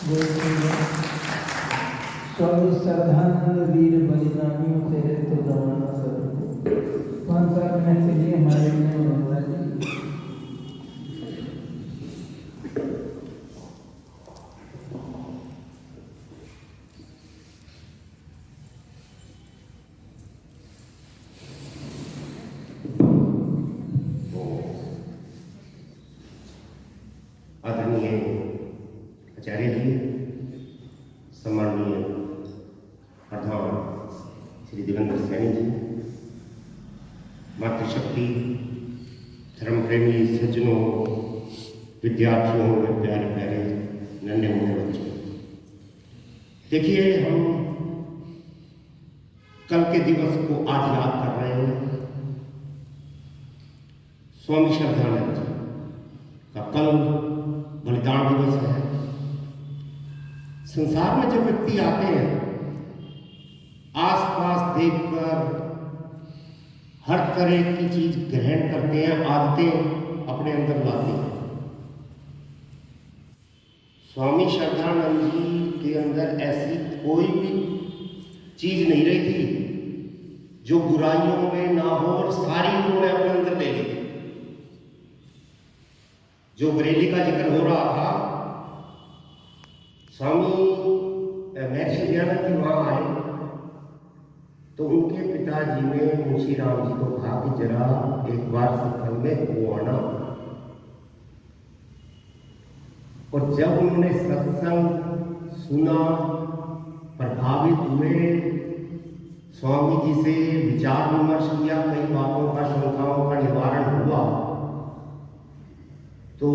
स्वामी श्रद्धानंद वीर बलिदानियों तेरे तो दवाना स्वरूप 5-7 मिनट के लिए हमारे लिए होगा जी। आदरणीय आचार्य जी, सम्माननीय प्रधान श्री देवेंद्र सैनी जी, मातृशक्ति, धर्म प्रेमी सज्जनों, विद्यार्थियों और प्यारे प्यारे नन्हे मुन्ने बच्चों, देखिए हम कल के दिवस को आज याद कर रहे हैं। स्वामी श्रद्धानंद जी का कल बलिदान दिवस है। संसार में जब व्यक्ति आते हैं, आसपास देखकर हर तरह की चीज ग्रहण करते हैं, आदतें अपने अंदर लाते हैं। स्वामी श्रद्धानंद जी के अंदर ऐसी कोई भी चीज नहीं रही थी जो बुराइयों में ना हो, और सारी उन्होंने अपने अंदर ले ली थी। जो बरेली का जिक्र हो रहा था, स्वामी महर्षि दयानंद जी वहां आए तो उनके पिताजी ने मुंशी राम जी को कहा कि जरा एक बार सत्संग में वो आना। और जब उन्होंने सत्संग सुना, प्रभावित हुए, स्वामी जी से विचार विमर्श किया, कई बातों का, शंकाओं का निवारण हुआ, तो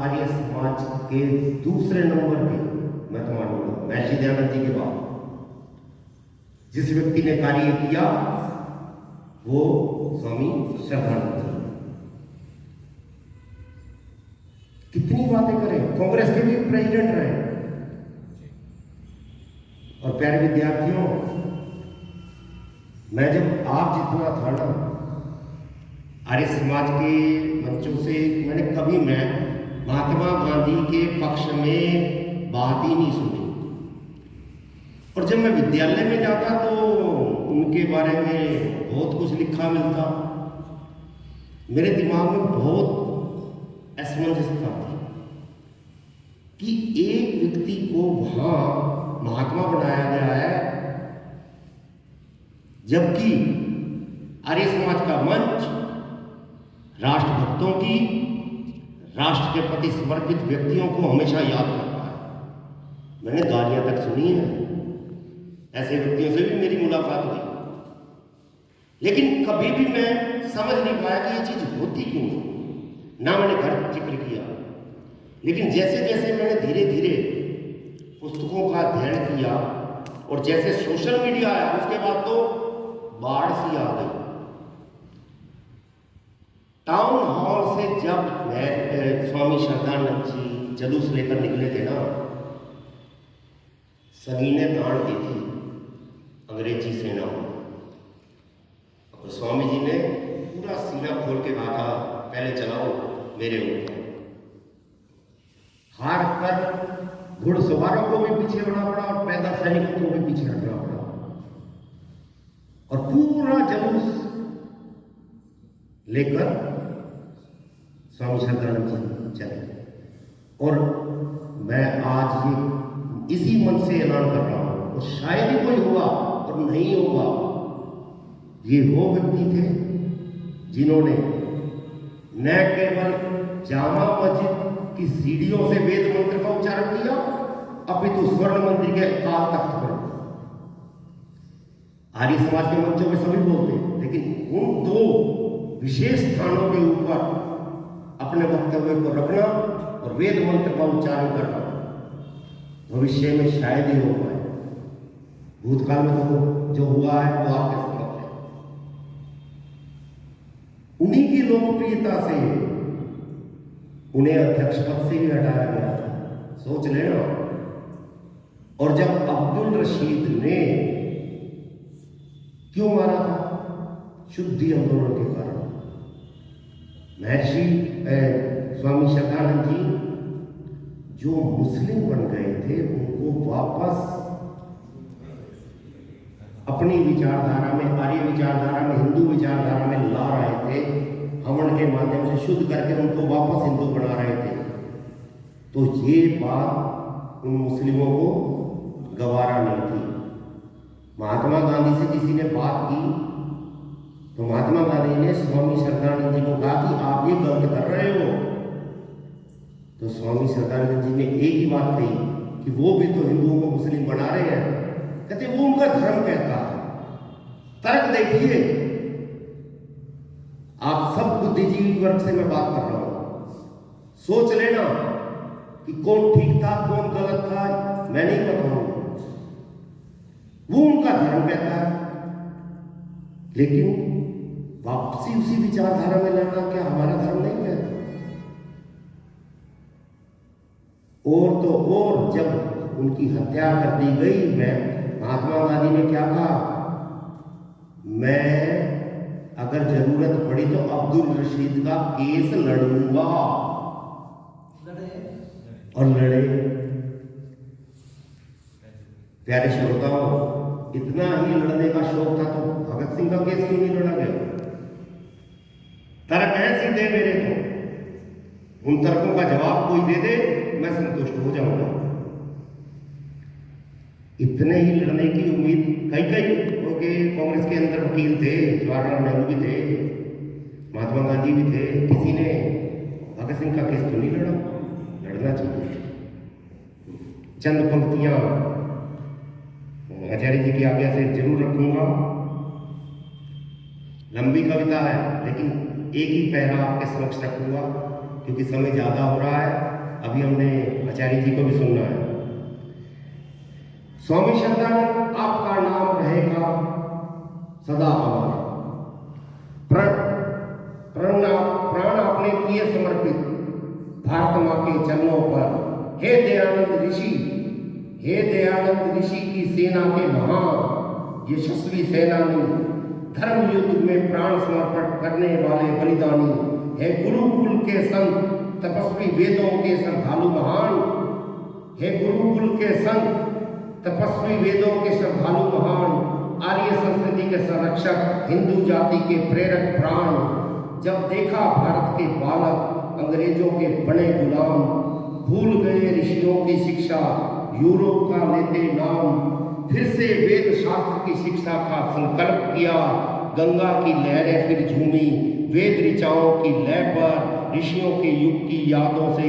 आर्य समाज के दूसरे नंबर पे मैं तो मानूंगा महर्षि दयानंद जी के बाद जिस व्यक्ति ने कार्य किया वो स्वामी श्रद्धानंद जी। कितनी बातें करें, कांग्रेस के भी प्रेसिडेंट रहे। और प्यारे विद्यार्थियों, मैं जब आप जितना था ना आर्य समाज के मंचों से, मैंने कभी मैं महात्मा गांधी के पक्ष में बात ही नहीं सुनी। और जब मैं विद्यालय में जाता तो उनके बारे में बहुत कुछ लिखा मिलता। मेरे दिमाग में बहुत असमंजसता थी कि एक व्यक्ति को वहां महात्मा बनाया गया है, जबकि आर्य समाज का मंच राष्ट्रभक्तों की, राष्ट्र के प्रति समर्पित व्यक्तियों को हमेशा याद करता है। मैंने गालियां तक सुनी है, ऐसे व्यक्तियों से भी मेरी मुलाकात हुई, लेकिन कभी भी मैं समझ नहीं पाया कि ये चीज होती क्यों है। ना मैंने घर जिक्र किया, लेकिन जैसे जैसे मैंने धीरे धीरे पुस्तकों का अध्ययन किया और जैसे सोशल मीडिया आया, उसके बाद तो बाढ़ सी आ गई। टाउन हॉल से जब स्वामी श्रद्धानंद जी जुलूस लेकर निकले थे ना, सलीने ताड़ दी थी अंग्रेजी सेना। और स्वामी जी ने पूरा सीना खोल के कहा था, पहले चलाओ मेरे ऊपर। हार कर घुड़सवारों को भी पीछे होना पड़ा और पैदल सैनिकों को भी पीछे हटना पड़ा, और पूरा जुलूस लेकर स्वामी श्रद्धानंद जी चले। और मैं आज ये इसी मन से ऐलान कर रहा हूं, और शायद ही कोई होगा और नहीं होगा, ये वो व्यक्ति थे जिन्होंने न केवल जामा मस्जिद की सीढ़ियों से वेद मंत्र का उच्चारण किया, अपितु स्वर्ण मंदिर के अकाल तख्त पर। आर्य समाज के मंचों में सभी बोलते हैं, लेकिन उन दो विशेष स्थानों के ऊपर अपने वक्तव्य को रखना और वेद मंत्र का उच्चारण करना भविष्य में शायद ही हो पाए। भूतकाल में तो जो हुआ है वो आपके समक्ष है। उन्हीं की लोकप्रियता से उन्हें अध्यक्ष पद से भी हटाया गया था, सोच लेना। और जब अब्दुल रशीद ने क्यों मारा था? शुद्धि आंदोलन के कारण। महर्षि स्वामी श्रद्धानंद जी जो मुस्लिम बन गए थे उनको वापस अपनी विचारधारा में, आर्य विचारधारा में, हिंदू विचारधारा में ला रहे थे, हवन के माध्यम से शुद्ध करके उनको वापस हिंदू बना रहे थे। तो ये बात उन मुस्लिमों को गवारा नहीं थी। महात्मा गांधी से किसी ने बात की तो महात्मा गांधी ने स्वामी श्रद्धानंद जी को कहा कि आप ये गलत कर रहे हो। तो स्वामी श्रद्धानंद जी ने एक ही बात कही कि वो भी तो हिंदुओं को मुस्लिम बना रहे हैं। कहते वो उनका धर्म कहता है। तर्क देखिए, आप सब बुद्धिजीवी वर्ग से मैं बात कर रहा हूं, सोच लेना कि कौन ठीक था कौन गलत था, मैं नहीं बताऊंगा, वो उनका धर्म कहता है। लेकिन वापसी उसी विचारधारा में लाना क्या हमारा धर्म नहीं कहता? और तो और जब उनकी हत्या कर दी गई, मैं महात्मा गांधी ने क्या कहा, मैं अगर जरूरत पड़ी तो अब्दुल रशीद का केस लड़ूंगा, और लड़े। प्यारे श्रोताओं, इतना ही लड़ने का शौक था तो भगत सिंह का केस क्यों नहीं लड़ा गया? तर्क है सीधे मेरे को, उन तर्कों का जवाब कोई दे दे, मैं संतुष्ट हो जाऊंगा। इतने ही लड़ने की उम्मीद कई क्योंकि कांग्रेस के अंदर वकील थे, जवाहरलाल नेहरू भी थे, महात्मा गांधी भी थे, किसी ने भगत सिंह का केस तो नहीं लड़ा? लड़ना चाहिए। चंद पंक्तियां आचार्य जी की आज्ञा से जरूर रखूंगा। लंबी कविता है लेकिन एक ही पैरा आपके समक्ष रखूंगा क्योंकि समय ज्यादा हो रहा है। अभी हमने आचार्य जी को भी सुनना है। स्वामी श्रद्धानंद आपका नाम रहेगा सदा अमर। प्राण आपने किए समर्पित भारत मां के चरणों पर। हे दयानंद ऋषि की सेना के महान यशस्वी सेनानी, धर्म युद्ध में प्राण समर्पण करने वाले बलिदानी, हे गुरुकुल के संत तपस्वी वेदों के श्रद्धालु महान, हे गुरुकुल के संत तपस्वी वेदों के श्रद्धालु महान, आर्य संस्कृति के संरक्षक, हिंदू जाति के प्रेरक प्राण। जब देखा भारत के बालक अंग्रेजों के बड़े गुलाम, भूल गए ऋषियों की शिक्षा, यूरोप का लेते नाम, फिर से वेद शास्त्र की शिक्षा का संकल्प किया। गंगा की लहरें फिर झूमी वेद ऋचाओं की लय पर, ऋषियों के युग की यादों से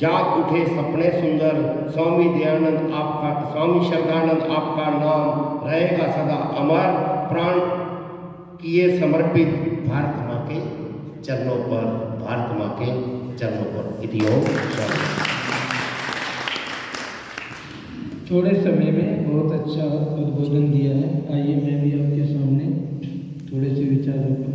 जाग उठे सपने सुंदर। स्वामी श्रद्धानंद आपका नाम रहेगा सदा अमर। प्राण किए समर्पित भारत मां के चरणों पर, भारत मां के चरणों पर। इति ओम शांति। थोड़े समय में बहुत अच्छा उद्बोधन दिया है। आइए मैं भी आपके सामने थोड़े से विचार रखूं।